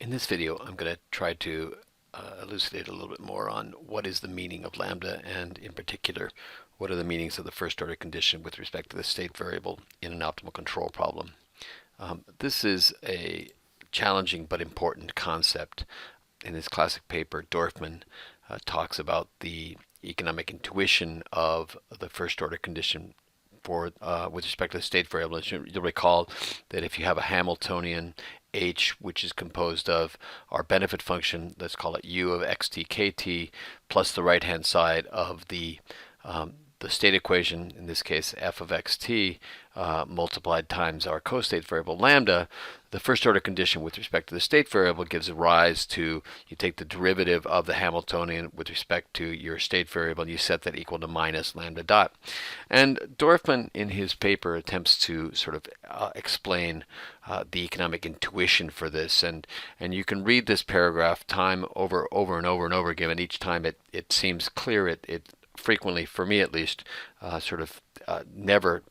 In this video, I'm going to try to elucidate a little bit more on what is the meaning of lambda, and in particular, what are the meanings of the first order condition with respect to the state variable in an optimal control problem. This is a challenging but important concept. In his classic paper, Dorfman talks about the economic intuition of the first order condition for with respect to the state variable. You'll recall that if you have a Hamiltonian h, which is composed of our benefit function, let's call it u of xt kt, plus the right hand side of the state equation, in this case f of xt, multiplied times our co-state variable lambda, the first order condition with respect to the state variable gives rise to, you take the derivative of the Hamiltonian with respect to your state variable, and you set that equal to minus lambda dot. And Dorfman in his paper attempts to sort of explain the economic intuition for this, and you can read this paragraph time over and over again, and each time it seems clear. It frequently, for me at least, never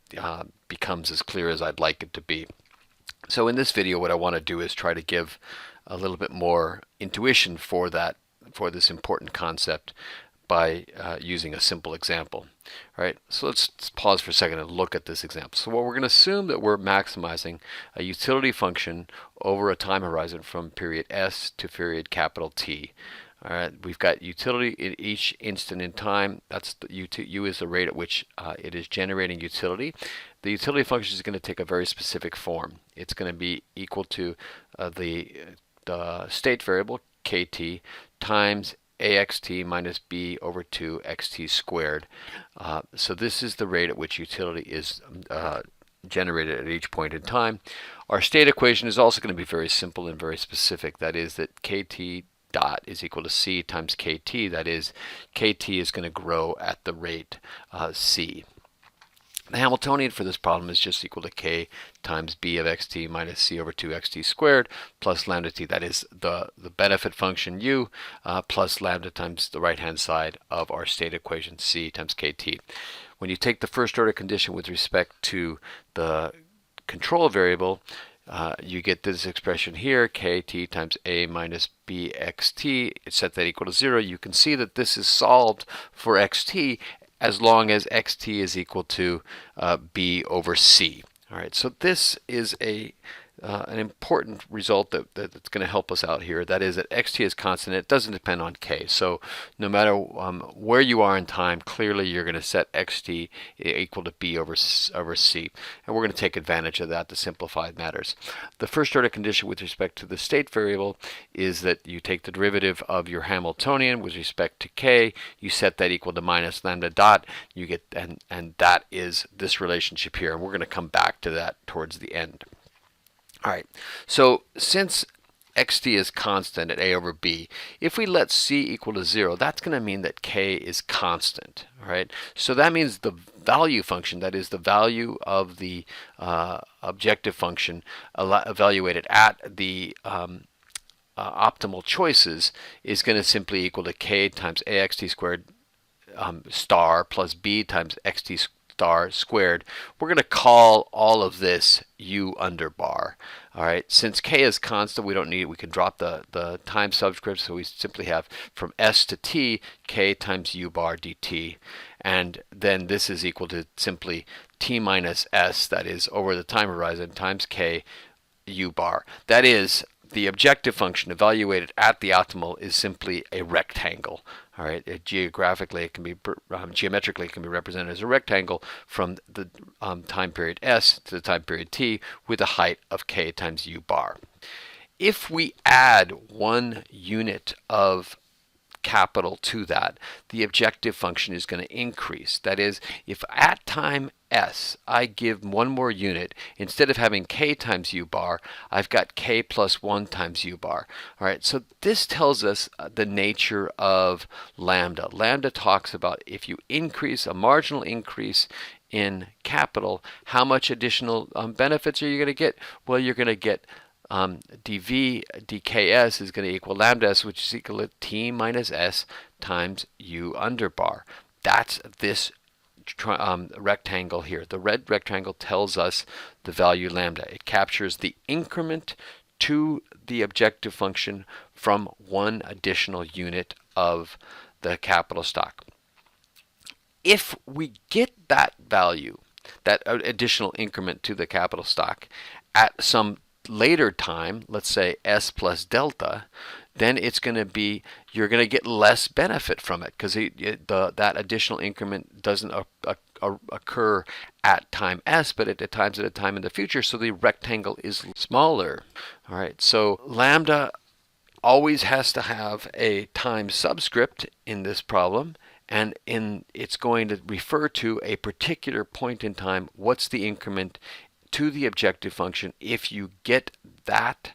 becomes as clear as I'd like it to be. So in this video, what I want to do is try to give a little bit more intuition for this important concept by using a simple example. All right, so let's pause for a second and look at this example. So what we're going to assume that we're maximizing a utility function over a time horizon from period S to period capital T. All right, we've got utility in each instant in time. That's the u is the rate at which it is generating utility. The utility function is going to take a very specific form. It's going to be equal to the state variable kt times axt minus b over 2 xt squared. So this is the rate at which utility is generated at each point in time. Our state equation is also going to be very simple and very specific. That is that kt dot is equal to c times kt. That is, kt is going to grow at the rate c. The Hamiltonian for this problem is just equal to k times b of xt minus c over 2 xt squared plus lambda t. That is the benefit function u plus lambda times the right hand side of our state equation c times kt. When you take the first order condition with respect to the control variable, you get this expression here, kt times a minus bxt. Set that equal to 0. You can see that this is solved for xt as long as xt is equal to b over c. All right, so this is an important result that's going to help us out here. That is that xt is constant. It doesn't depend on k. So no matter where you are in time, clearly you're going to set xt equal to b over c. And we're going to take advantage of that to simplify matters. The first order condition with respect to the state variable is that you take the derivative of your Hamiltonian with respect to k. You set that equal to minus lambda dot. You get, and that is this relationship here. And we're going to come back to that towards the end. All right, so since xt is constant at a over b, if we let c equal to 0, that's going to mean that k is constant. All right, so that means the value function, that is the value of the objective function evaluated at the optimal choices, is going to simply equal to k times axt squared star plus b times xt star squared. We're going to call all of this u under bar. All right, since k is constant, we don't need it. We can drop the time subscript, so we simply have from s to t k times u bar dt, and then this is equal to simply t minus s, that is over the time horizon, times k u bar. That is, the objective function evaluated at the optimal is simply a rectangle. All right, geometrically it can be represented as a rectangle from the time period s to the time period t with a height of k times u bar. If we add 1 unit of capital to that, the objective function is going to increase. That is, if at time s I give 1 more unit, instead of having k times u bar, I've got k plus 1 times u bar. All right, so this tells us the nature of lambda. Lambda talks about if you increase, a marginal increase in capital, how much additional benefits are you going to get? Well, you're going to get dv dks is going to equal lambda s, which is equal to t minus s times u under bar. That's this rectangle here. The red rectangle tells us the value lambda. It captures the increment to the objective function from one additional unit of the capital stock. If we get that value, that additional increment to the capital stock at some later time, let's say S plus delta, then it's going to be, you're going to get less benefit from it because that additional increment doesn't occur at time S, but at a time in the future, so the rectangle is smaller. All right, so lambda always has to have a time subscript in this problem, and it's going to refer to a particular point in time. What's the increment to the objective function if you get that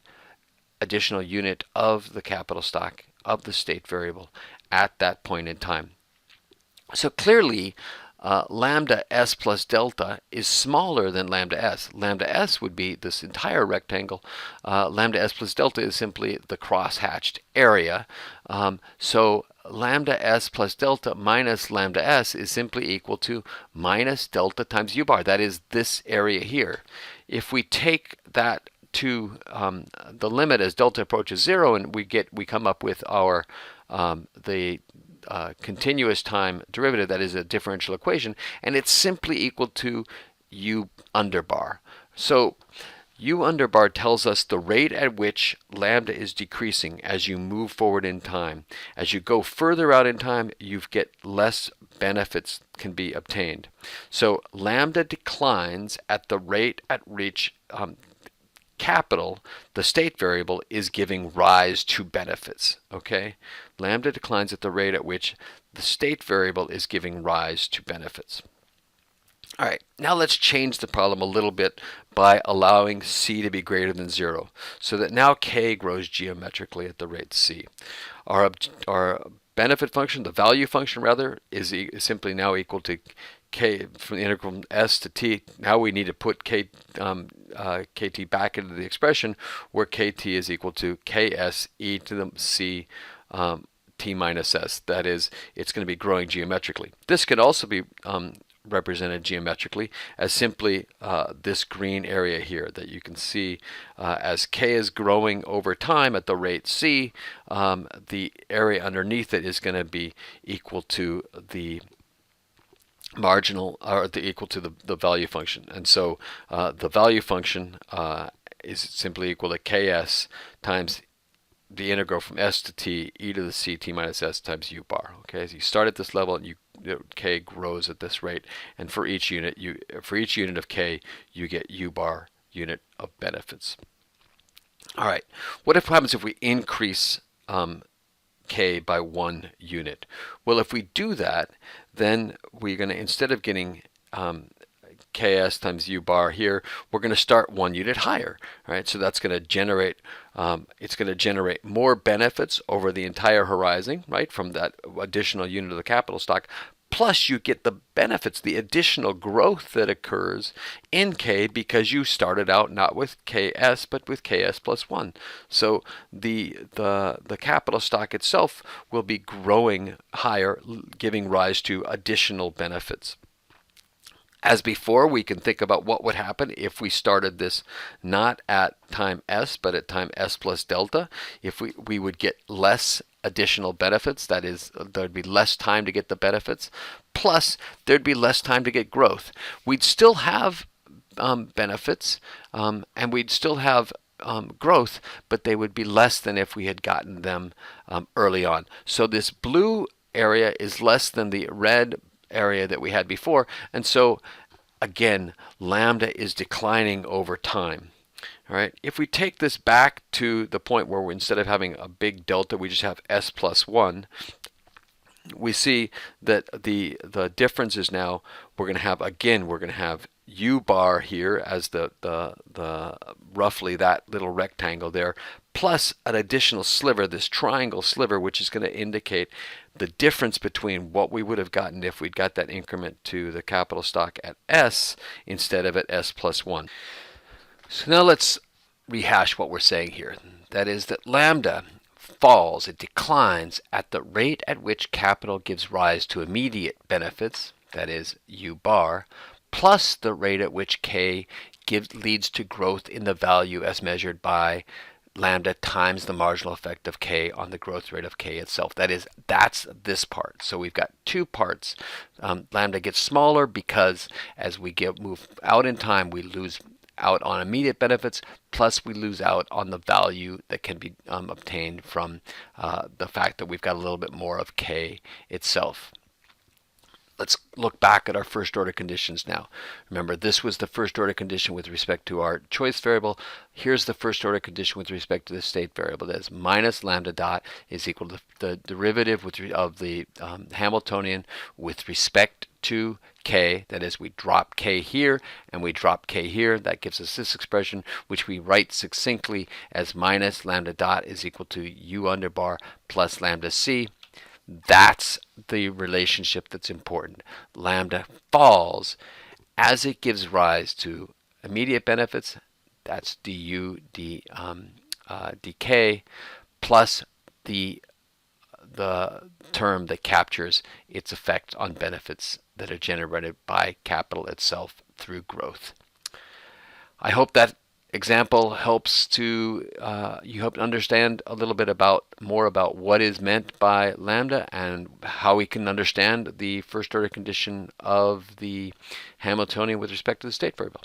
additional unit of the capital stock of the state variable at that point in time? So clearly, lambda s plus delta is smaller than lambda s. Lambda s would be this entire rectangle. Lambda s plus delta is simply the cross-hatched area. So lambda s plus delta minus lambda s is simply equal to minus delta times u bar. That is this area here. If we take that to the limit as delta approaches 0, and we come up with our continuous time derivative, that is a differential equation, and it's simply equal to u underbar. So u underbar tells us the rate at which lambda is decreasing as you move forward in time. As you go further out in time, you get less benefits can be obtained. So lambda declines at the rate at which capital, the state variable, is giving rise to benefits. Okay, lambda declines at the rate at which the state variable is giving rise to benefits. All right, now let's change the problem a little bit by allowing c to be greater than 0, so that now k grows geometrically at the rate c. Our benefit function, the value function rather, is simply now equal to k from the integral from s to t. Now we need to put kt back into the expression, where kt is equal to ks e to the c t minus s. That is, it's going to be growing geometrically. This could also be represented geometrically as simply this green area here that you can see as k is growing over time at the rate c, the area underneath it is going to be equal to the marginal, or equal to the value function. And so the value function is simply equal to ks times the integral from s to t e to the c t minus s times u bar. Okay, so you start at this level and k grows at this rate, and for each unit of k you get u bar unit of benefits. All right, what happens if we increase k by 1 unit? Well, if we do that, then we're going to, instead of getting ks times u bar here, we're going to start 1 unit higher. All right, so that's going to generate more benefits over the entire horizon, right, from that additional unit of the capital stock. Plus, you get the benefits, the additional growth that occurs in k, because you started out not with ks but with ks plus 1. So the capital stock itself will be growing higher, giving rise to additional benefits. As before, we can think about what would happen if we started this not at time s but at time s plus delta. If we would get less additional benefits, that is, there'd be less time to get the benefits, plus there'd be less time to get growth. We'd still have benefits, and we'd still have growth, but they would be less than if we had gotten them early on. So this blue area is less than the red area that we had before, and so again lambda is declining over time. All right, if we take this back to the point where instead of having a big delta we just have s plus 1, we see that the difference is now we're going to have u bar here as the roughly that little rectangle there, plus an additional sliver, this triangle sliver, which is going to indicate the difference between what we would have gotten if we'd got that increment to the capital stock at s instead of at s plus 1. So now let's rehash what we're saying here. That is that lambda falls, it declines at the rate at which capital gives rise to immediate benefits, that is u bar, plus the rate at which k leads to growth in the value as measured by lambda times the marginal effect of k on the growth rate of k itself. That's this part. So we've got two parts. Lambda gets smaller because as we move out in time, we lose out on immediate benefits, plus we lose out on the value that can be obtained from the fact that we've got a little bit more of k itself. Let's look back at our first order conditions now. Remember, this was the first order condition with respect to our choice variable. Here's the first order condition with respect to the state variable. That is minus lambda dot is equal to the derivative of the Hamiltonian with respect to k. That is, we drop k here and we drop k here. That gives us this expression, which we write succinctly as minus lambda dot is equal to u underbar plus lambda c. That's the relationship that's important. Lambda falls as it gives rise to immediate benefits. That's du dk plus the term that captures its effect on benefits that are generated by capital itself through growth. I hope that example helps to you help understand a little bit more about what is meant by lambda and how we can understand the first order condition of the Hamiltonian with respect to the state variable.